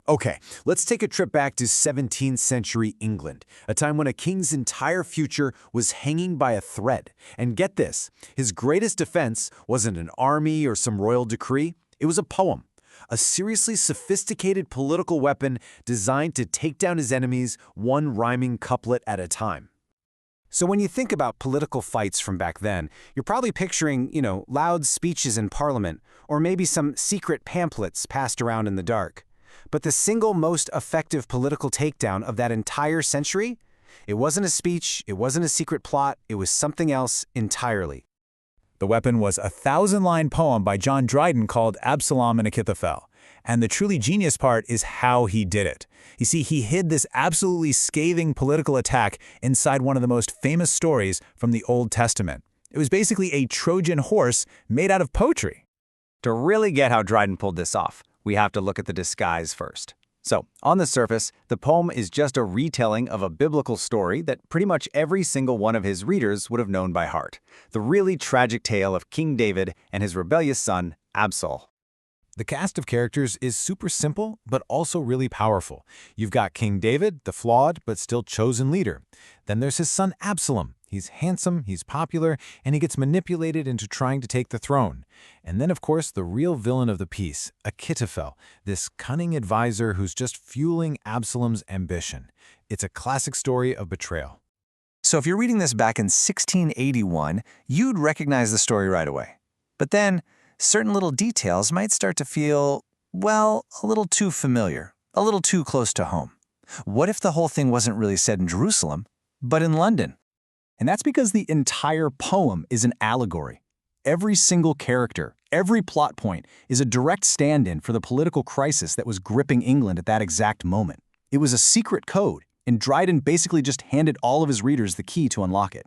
Okay, let's take a trip back to 17th century England, a time when a king's entire future was hanging by a thread. And get this, his greatest defense wasn't an army or some royal decree, it was a poem. A seriously sophisticated political weapon designed to take down his enemies one rhyming couplet at a time. So when you think about political fights from back then, you're probably picturing, loud speeches in parliament, or maybe some secret pamphlets passed around in the dark. But the single most effective political takedown of that entire century? It wasn't a speech, it wasn't a secret plot, it was something else entirely. The weapon was a 1,000-line poem by John Dryden called Absalom and Achitophel. And the truly genius part is how he did it. You see, he hid this absolutely scathing political attack inside one of the most famous stories from the Old Testament. It was basically a Trojan horse made out of poetry. To really get how Dryden pulled this off, we have to look at the disguise first. So, on the surface, the poem is just a retelling of a biblical story that pretty much every single one of his readers would have known by heart. The really tragic tale of King David and his rebellious son, Absalom. The cast of characters is super simple, but also really powerful. You've got King David, the flawed but still chosen leader. Then there's his son Absalom. He's handsome, he's popular, and he gets manipulated into trying to take the throne. And then, of course, the real villain of the piece, Achitophel, this cunning advisor who's just fueling Absalom's ambition. It's a classic story of betrayal. So if you're reading this back in 1681, you'd recognize the story right away. But then, certain little details might start to feel, well, a little too familiar, a little too close to home. What if the whole thing wasn't really said in Jerusalem, but in London? And that's because the entire poem is an allegory. Every single character, every plot point is a direct stand-in for the political crisis that was gripping England at that exact moment. It was a secret code, and Dryden basically just handed all of his readers the key to unlock it.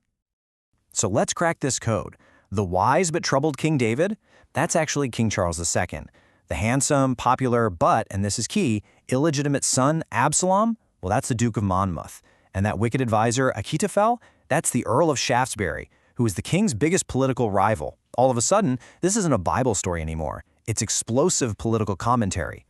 So let's crack this code. The wise but troubled King David, that's actually King Charles II. The handsome, popular, but, and this is key, illegitimate son, Absalom, well, that's the Duke of Monmouth. And that wicked advisor, Achitophel, that's the Earl of Shaftesbury, who is the king's biggest political rival. All of a sudden, this isn't a Bible story anymore. It's explosive political commentary.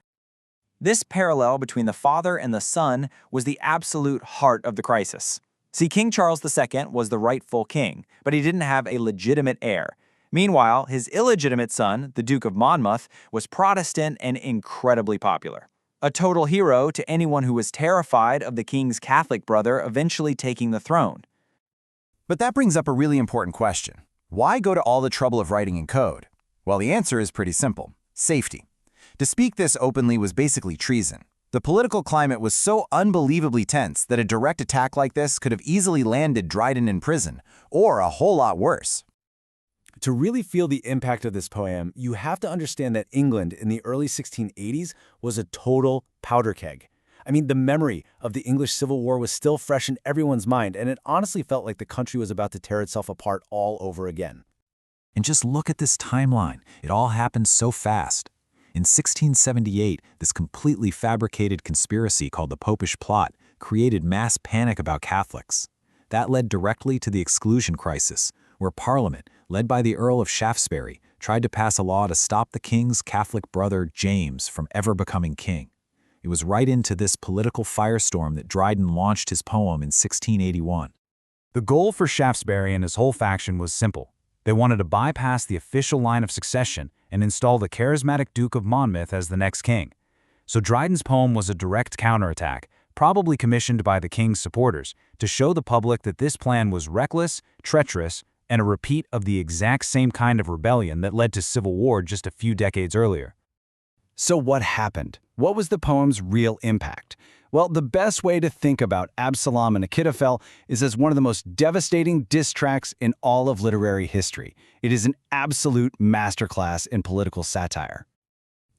This parallel between the father and the son was the absolute heart of the crisis. See, King Charles II was the rightful king, but he didn't have a legitimate heir. Meanwhile, his illegitimate son, the Duke of Monmouth, was Protestant and incredibly popular. A total hero to anyone who was terrified of the king's Catholic brother eventually taking the throne. But that brings up a really important question. Why go to all the trouble of writing in code? Well, the answer is pretty simple. Safety. To speak this openly was basically treason. The political climate was so unbelievably tense that a direct attack like this could have easily landed Dryden in prison, or a whole lot worse. To really feel the impact of this poem, you have to understand that England in the early 1680s was a total powder keg. I mean, the memory of the English Civil War was still fresh in everyone's mind, and it honestly felt like the country was about to tear itself apart all over again. And just look at this timeline. It all happened so fast. In 1678, this completely fabricated conspiracy called the Popish Plot created mass panic about Catholics. That led directly to the Exclusion Crisis, where Parliament, led by the Earl of Shaftesbury, tried to pass a law to stop the king's Catholic brother James from ever becoming king. It was right into this political firestorm that Dryden launched his poem in 1681. The goal for Shaftesbury and his whole faction was simple. They wanted to bypass the official line of succession and install the charismatic Duke of Monmouth as the next king. So Dryden's poem was a direct counterattack, probably commissioned by the king's supporters, to show the public that this plan was reckless, treacherous, and a repeat of the exact same kind of rebellion that led to civil war just a few decades earlier. So what happened? What was the poem's real impact? Well, the best way to think about Absalom and Achitophel is as one of the most devastating diss tracks in all of literary history. It is an absolute masterclass in political satire.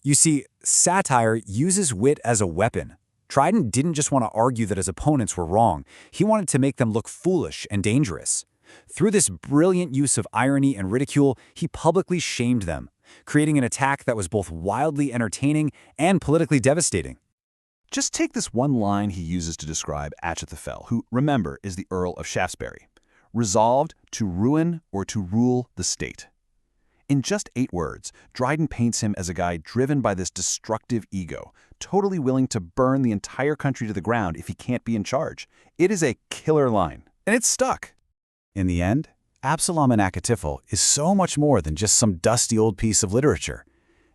You see, satire uses wit as a weapon. Dryden didn't just want to argue that his opponents were wrong. He wanted to make them look foolish and dangerous. Through this brilliant use of irony and ridicule, he publicly shamed them, creating an attack that was both wildly entertaining and politically devastating. Just take this one line he uses to describe Achitophel, who, remember, is the Earl of Shaftesbury. Resolved to ruin or to rule the state. In just 8 words, Dryden paints him as a guy driven by this destructive ego, totally willing to burn the entire country to the ground if he can't be in charge. It is a killer line, and it's stuck. In the end, Absalom and Achitophel is so much more than just some dusty old piece of literature.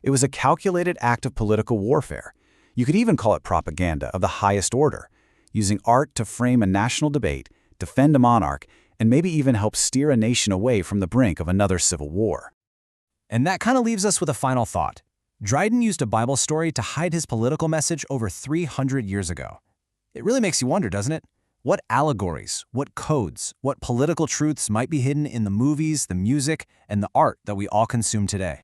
It was a calculated act of political warfare. You could even call it propaganda of the highest order, using art to frame a national debate, defend a monarch, and maybe even help steer a nation away from the brink of another civil war. And that kind of leaves us with a final thought. Dryden used a Bible story to hide his political message over 300 years ago. It really makes you wonder, doesn't it? What allegories, what codes, what political truths might be hidden in the movies, the music, and the art that we all consume today?